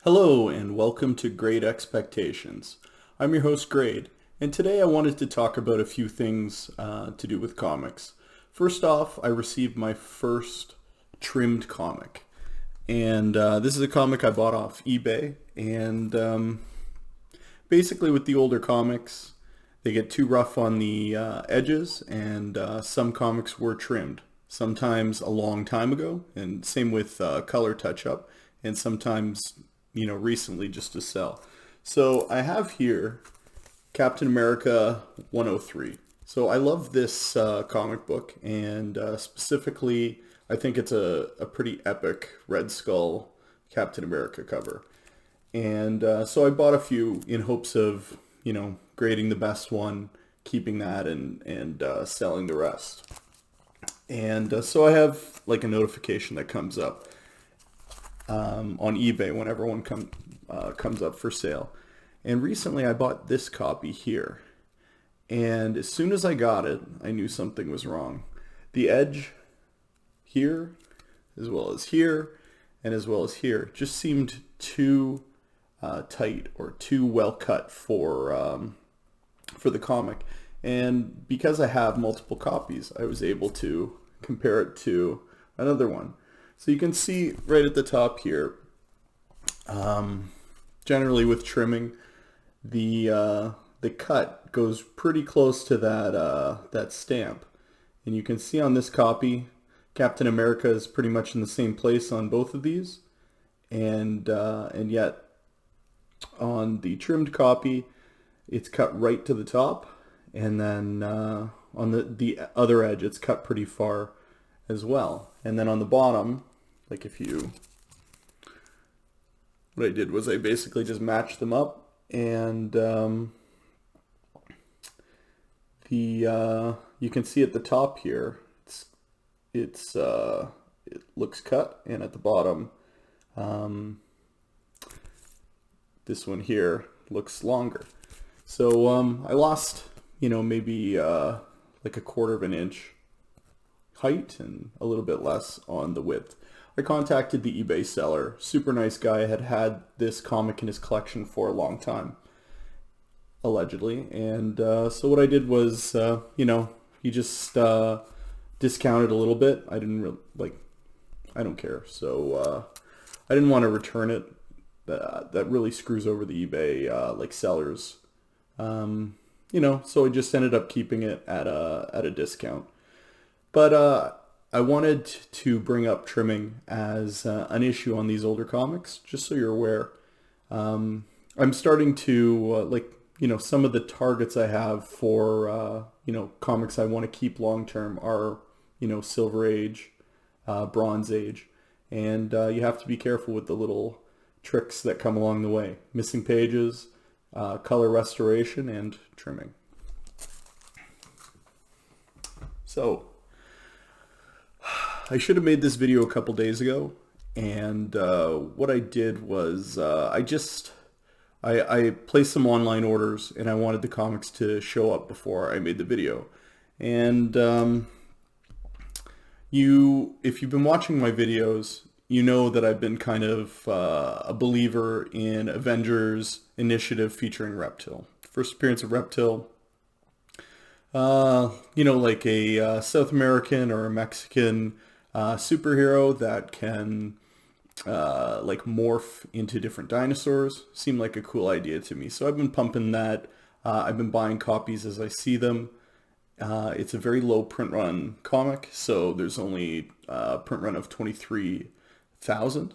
Hello and welcome to Grade Expectations. I'm your host Grade, and today I wanted to talk about a few things to do with comics. First off, I received my first trimmed comic, and this is a comic I bought off eBay, and basically with the older comics, they get too rough on the edges, and some comics were trimmed, sometimes a long time ago, and same with color touch-up, and sometimes recently just to sell. So I have here Captain America 103. So I love this comic book, and specifically I think it's a pretty epic Red Skull Captain America cover. And so I bought a few in hopes of, grading the best one, keeping that, and selling the rest. And so I have like a notification that comes up on eBay whenever one comes up for sale. And recently I bought this copy here. And as soon as I got it, I knew something was wrong. The edge here, as well as here, and as well as here, just seemed too tight or too well cut for the comic. And because I have multiple copies, I was able to compare it to another one. So you can see right at the top here, generally with trimming, the cut goes pretty close to that stamp. And you can see on this copy, Captain America is pretty much in the same place on both of these. And yet on the trimmed copy, it's cut right to the top. And then on the other edge, it's cut pretty far as well. And then on the bottom, like what I did was I basically just matched them up, and you can see at the top here, it looks cut, and at the bottom, this one here looks longer. So I lost, maybe like a quarter of an inch height and a little bit less on the width. I contacted the eBay seller, super nice guy, had this comic in his collection for a long time, allegedly. And so what I did was, he just discounted a little bit. I didn't really, I don't care. So I didn't want to return it. That really screws over the eBay sellers. So I just ended up keeping it at a discount. But I wanted to bring up trimming as an issue on these older comics, just so you're aware. I'm starting to, some of the targets I have for, comics I want to keep long-term are, Silver Age, Bronze Age. And you have to be careful with the little tricks that come along the way. Missing pages, color restoration, and trimming. So I should have made this video a couple days ago, and what I did was I placed some online orders, and I wanted the comics to show up before I made the video. And if you've been watching my videos, you know that I've been kind of a believer in Avengers Initiative featuring Reptil. First appearance of Reptil, like a South American or a Mexican superhero that can morph into different dinosaurs. Seemed like a cool idea to me. So I've been pumping that. I've been buying copies as I see them. It's a very low print run comic, so there's only a print run of 23,000.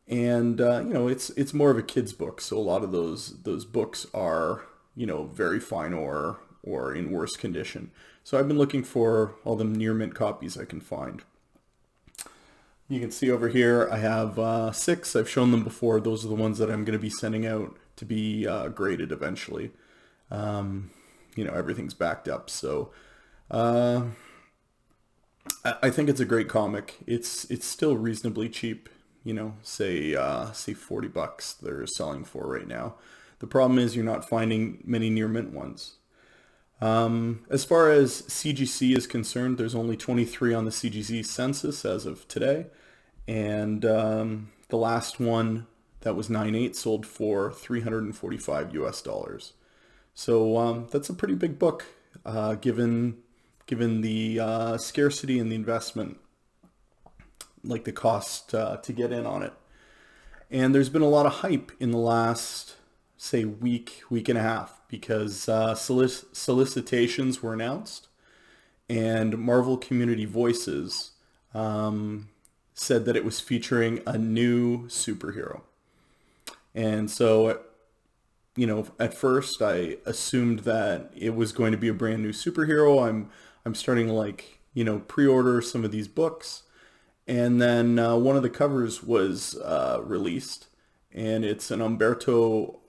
And it's more of a kid's book, so a lot of those books are very fine or in worse condition. So I've been looking for all the near mint copies I can find. You can see over here I have 6. I've shown them before. Those are the ones that I'm going to be sending out to be graded eventually. Everything's backed up. So I think it's a great comic. It's still reasonably cheap. Say $40 they're selling for right now. The problem is you're not finding many near mint ones. As far as CGC is concerned, there's only 23 on the CGC census as of today. And the last one that was 9/8, sold for 345 US dollars. So that's a pretty big book, given the scarcity and the investment, like the cost to get in on it. And there's been a lot of hype in the last, say, week and a half, because solicitations were announced, and Marvel Community Voices said that it was featuring a new superhero. And so, at first I assumed that it was going to be a brand new superhero. I'm starting to pre-order some of these books. And then one of the covers was released, and it's an Umberto,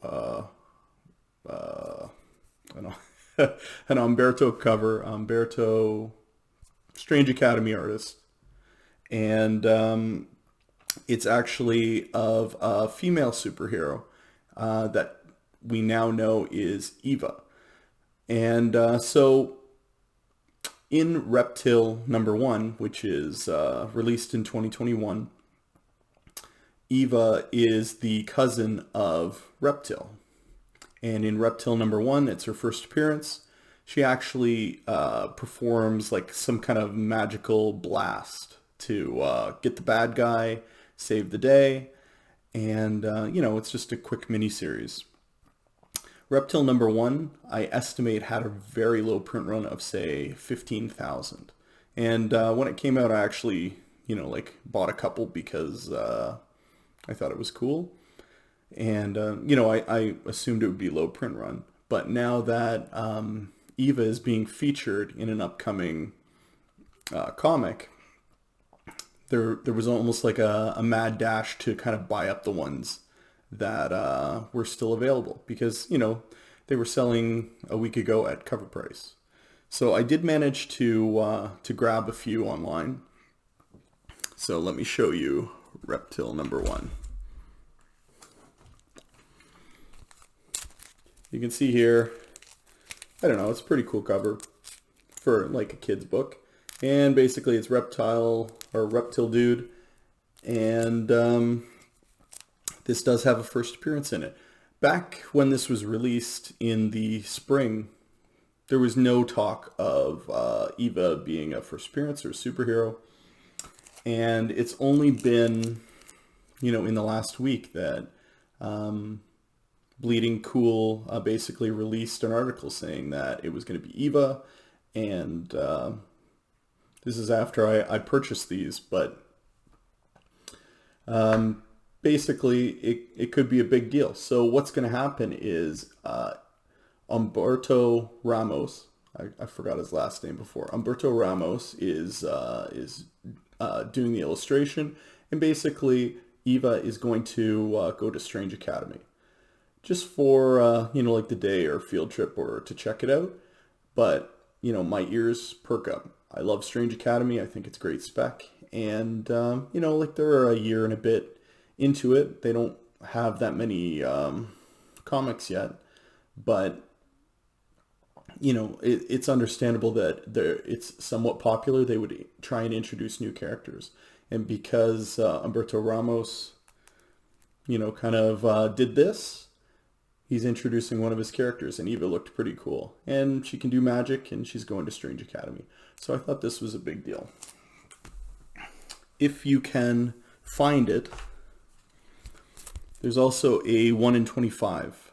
an Umberto cover, Umberto, Strange Academy artist. And it's actually of a female superhero that we now know is Eva. And so in Reptil #1, which is released in 2021, Eva is the cousin of Reptil. And in Reptil #1, it's her first appearance. She actually performs like some kind of magical blast to get the bad guy, save the day. And, it's just a quick mini-series. Reptil #1, I estimate, had a very low print run of, say, 15,000. And when it came out, I actually, bought a couple because I thought it was cool. And, I assumed it would be low print run. But now that Eva is being featured in an upcoming comic, there was almost like a mad dash to kind of buy up the ones that were still available, because they were selling a week ago at cover price. So I did manage to grab a few online. So let me show you Reptil #1. You can see here, I don't know, it's a pretty cool cover for like a kid's book. And basically it's Reptil dude, and this does have a first appearance in it. Back when this was released in the spring, there was no talk of Eva being a first appearance or a superhero. And it's only been, in the last week that Bleeding Cool basically released an article saying that it was going to be Eva. And this is after I purchased these, but basically it could be a big deal. So what's going to happen is Umberto Ramos, I forgot his last name before. Umberto Ramos is doing the illustration, and basically Eva is going to go to Strange Academy just for like the day or field trip or to check it out. But my ears perk up. I love Strange Academy. I think it's great spec, and they're a year and a bit into it. They don't have that many comics yet, but it's understandable that it's somewhat popular. They would try and introduce new characters, and because Umberto Ramos kind of did this, he's introducing one of his characters, and Eva looked pretty cool, and she can do magic, and she's going to Strange Academy. So I thought this was a big deal. If you can find it, there's also a 1 in 25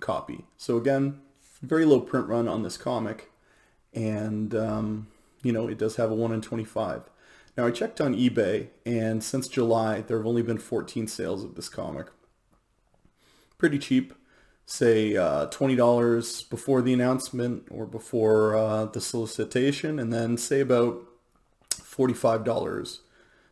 copy. So again, very low print run on this comic, and it does have a 1 in 25. Now I checked on eBay, and since July there have only been 14 sales of this comic. Pretty cheap, say $20 before the announcement or before the solicitation, and then say about $45.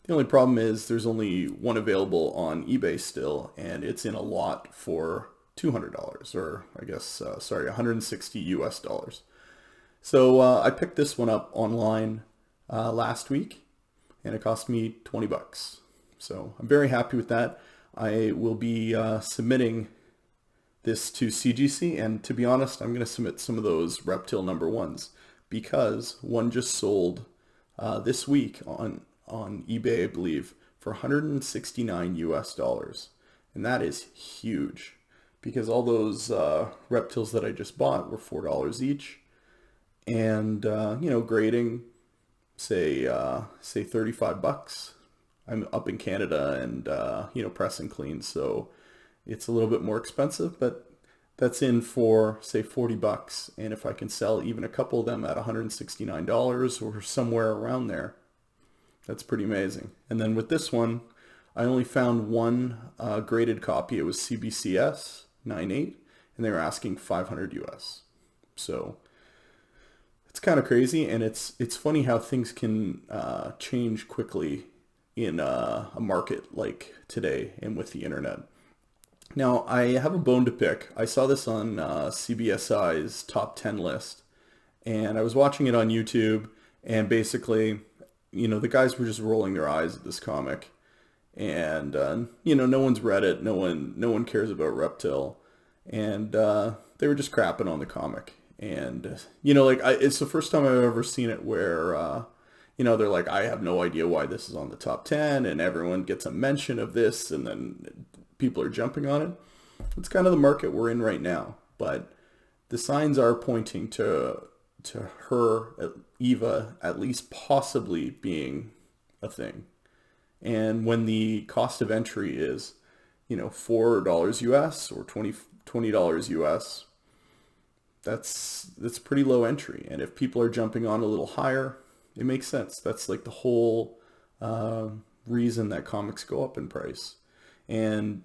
The only problem is there's only one available on eBay still, and it's in a lot for $200, or I guess, $160 US. So I picked this one up online last week, and it cost me 20 bucks. So I'm very happy with that. I will be submitting this to CGC, and to be honest, I'm going to submit some of those Reptil #1s, because one just sold this week on eBay, I believe, for $169 US. And that is huge because all those reptiles that I just bought were $4 each. And, grading, say 35 bucks. I'm up in Canada and, press and clean. So it's a little bit more expensive, but that's in for, say, 40 bucks. And if I can sell even a couple of them at $169 or somewhere around there, that's pretty amazing. And then with this one, I only found one graded copy. It was CBCS 9.8, and they were asking 500 US. So it's kind of crazy, and it's funny how things can change quickly in a market like today and with the internet. Now, I have a bone to pick. I saw this on CBSI's top 10 list, and I was watching it on YouTube, and basically, the guys were just rolling their eyes at this comic. And, no one's read it. No one cares about Reptil. And they were just crapping on the comic. And, it's the first time I've ever seen it where, they're like, I have no idea why this is on the top 10, and everyone gets a mention of this, and then people are jumping on it. It's kind of the market we're in right now. But the signs are pointing to her, Eva, at least possibly being a thing. And when the cost of entry is, $4 US or $20 US, that's pretty low entry. And if people are jumping on a little higher, it makes sense. That's like the whole reason that comics go up in price. And,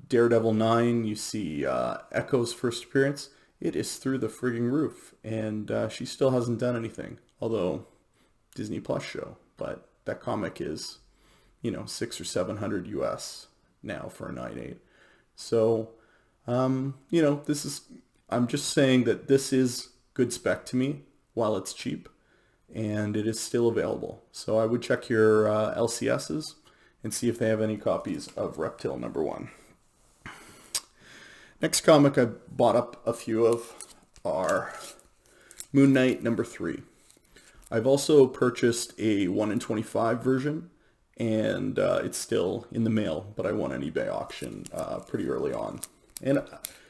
Daredevil 9, you see Echo's first appearance. It is through the frigging roof. And she still hasn't done anything. Although, Disney Plus show. But that comic is, $600 or $700 US now for a 9.8. So, I'm just saying that this is good spec to me while it's cheap, and it is still available. So I would check your LCSs and see if they have any copies of Reptil #1. Next comic I bought up a few of are Moon Knight #3. I've also purchased a 1 in 25 version, and it's still in the mail, but I won an eBay auction pretty early on. And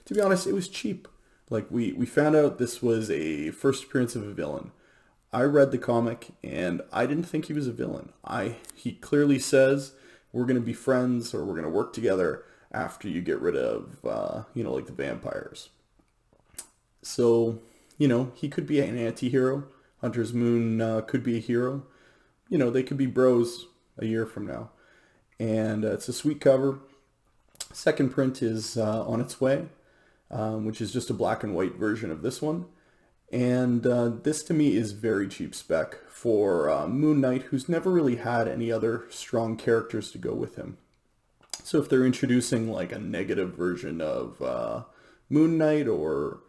to be honest, it was cheap. Like, we found out this was a first appearance of a villain. I read the comic, and I didn't think he was a villain. He clearly says, we're going to be friends, or we're going to work together after you get rid of, the vampires. So, he could be an anti-hero. Hunter's Moon could be a hero. They could be bros a year from now. And it's a sweet cover. Second print is on its way, which is just a black and white version of this one. And this to me is very cheap spec for Moon Knight, who's never really had any other strong characters to go with him. So if they're introducing like a negative version of Moon Knight, or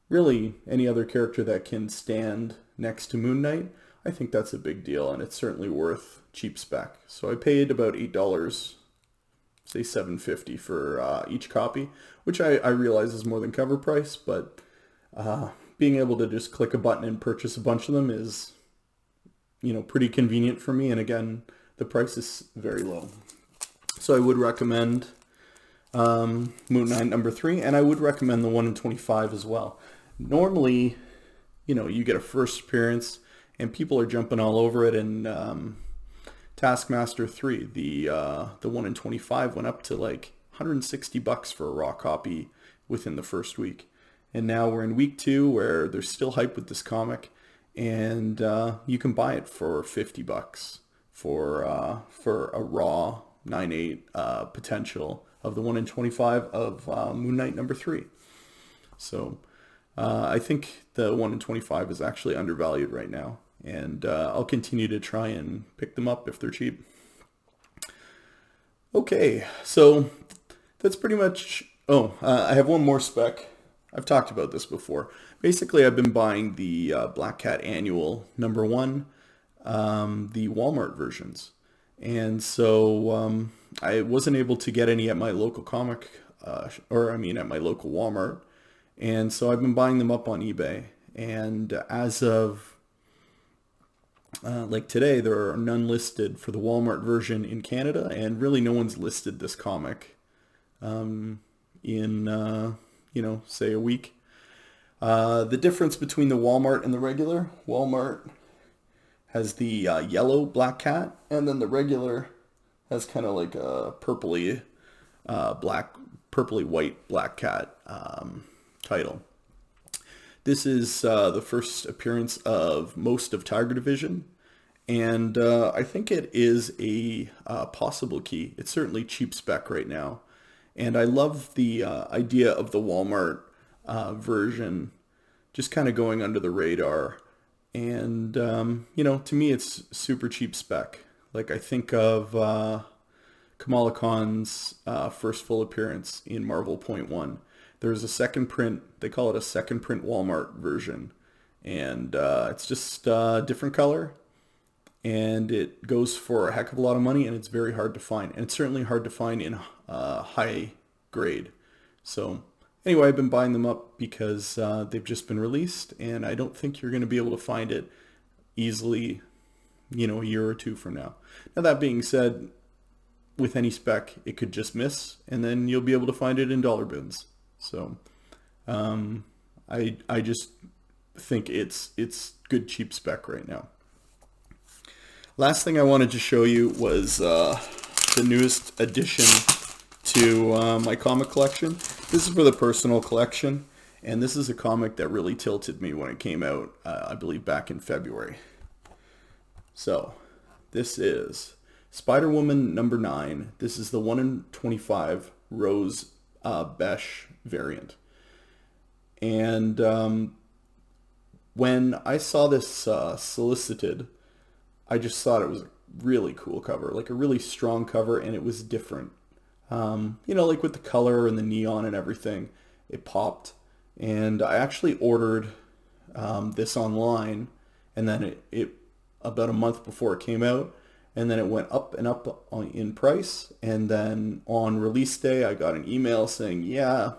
really any other character that can stand next to Moon Knight, I think that's a big deal, and it's certainly worth cheap spec. So I paid about $8, say $7.50 for each copy, which I realize is more than cover price, but being able to just click a button and purchase a bunch of them is, pretty convenient for me. And again, the price is very low. So I would recommend Moon Knight #3, and I would recommend the 1 in 25 as well. Normally, you get a first appearance, and people are jumping all over it. And Taskmaster 3, the 1 in 25 went up to like $160 for a raw copy within the first week. And now we're in week 2 where there's still hype with this comic, and you can buy it for $50 for a raw 9.8 potential of the 1 in 25 of Moon Knight #3. So I think the 1 in 25 is actually undervalued right now, and I'll continue to try and pick them up if they're cheap. Okay, so that's pretty much... I have one more spec. I've talked about this before. Basically, I've been buying the Black Cat Annual #1, the Walmart versions. And so I wasn't able to get any at my local at my local Walmart. And so I've been buying them up on eBay. And as of Like today, there are none listed for the Walmart version in Canada, and really no one's listed this comic in, say a week. The difference between the Walmart and the regular, Walmart has the yellow black cat, and then the regular has kind of like a purpley white black cat title. This is the first appearance of most of Tiger Division, and I think it is a possible key. It's certainly cheap spec right now, and I love the idea of the Walmart version just kind of going under the radar. And, to me, it's super cheap spec. Like, I think of Kamala Khan's first full appearance in Marvel Point One. There's a second print, they call it a second print Walmart version. And it's just a different color. And it goes for a heck of a lot of money, and it's very hard to find. And it's certainly hard to find in high grade. So anyway, I've been buying them up because they've just been released, and I don't think you're going to be able to find it easily, a year or two from now. Now, that being said, with any spec, it could just miss, and then you'll be able to find it in dollar bins. So I just think it's good cheap spec right now. Last thing I wanted to show you was the newest addition to my comic collection. This is for the personal collection, and this is a comic that really tilted me when it came out, I believe back in February. So, this is Spider-Woman number 9. This is the 1 in 25 Rose Besh variant. And when I saw this solicited, I just thought it was a really cool cover, like a really strong cover, and it was different. Like with the color and the neon and everything, it popped. And I actually ordered this online, and then it about a month before it came out, and then it went up and up in price. And then on release day, I got an email saying, yeah,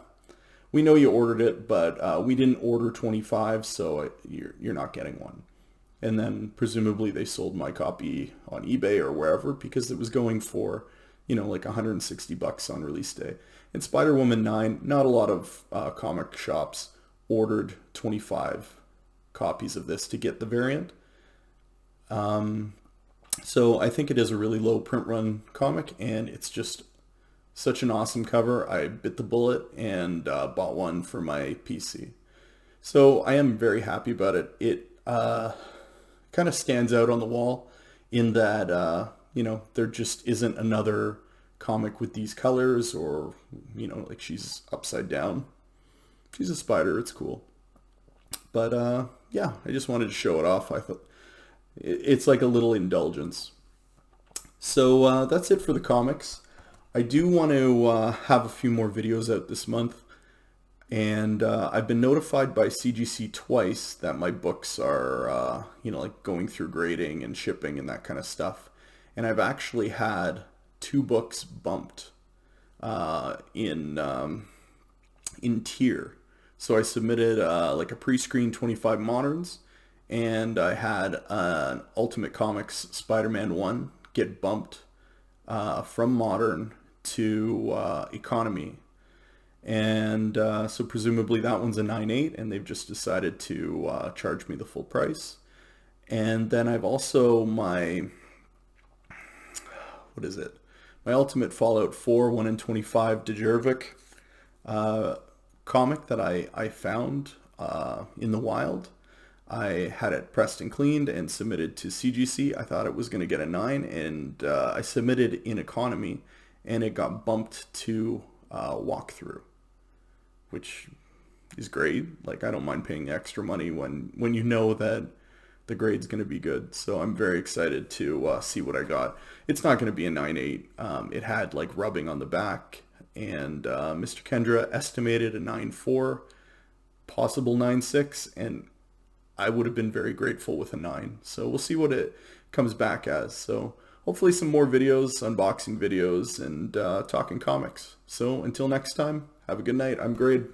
we know you ordered it, but we didn't order 25, so you're not getting one. And then presumably they sold my copy on eBay or wherever, because it was going for, like $160 on release day. And Spider-Woman 9, not a lot of comic shops ordered 25 copies of this to get the variant. So I think it is a really low print run comic, and it's just such an awesome cover. I bit the bullet and bought one for my PC. So I am very happy about it. It kind of stands out on the wall in that, there just isn't another comic with these colors, or, like she's upside down. She's a spider. It's cool. But, yeah, I just wanted to show it off. I thought it's like a little indulgence. So that's it for the comics. I do want to have a few more videos out this month. And I've been notified by CGC twice that my books are, like going through grading and shipping and that kind of stuff. And I've actually had 2 books bumped in tier. So I submitted like a pre-screen 25 Moderns, and I had an Ultimate Comics Spider-Man 1 get bumped from Modern to Economy. And so presumably that one's a 9.8, and they've just decided to charge me the full price. And then I've also my Ultimate Fallout 4 1 in 25 Djurjevic comic that I found in the wild. I had it pressed and cleaned and submitted to CGC. I thought it was going to get a 9, and I submitted in Economy, and it got bumped to walkthrough, which is great. Like, I don't mind paying the extra money when you know that the grade's going to be good. So I'm very excited to see what I got. It's not going to be a 9.8. It had like rubbing on the back, and Mr. Kendra estimated a 9.4, possible 9.6, and I would have been very grateful with a 9. So we'll see what it comes back as. So hopefully some more videos, unboxing videos, and talking comics. So until next time, have a good night. I'm Grade.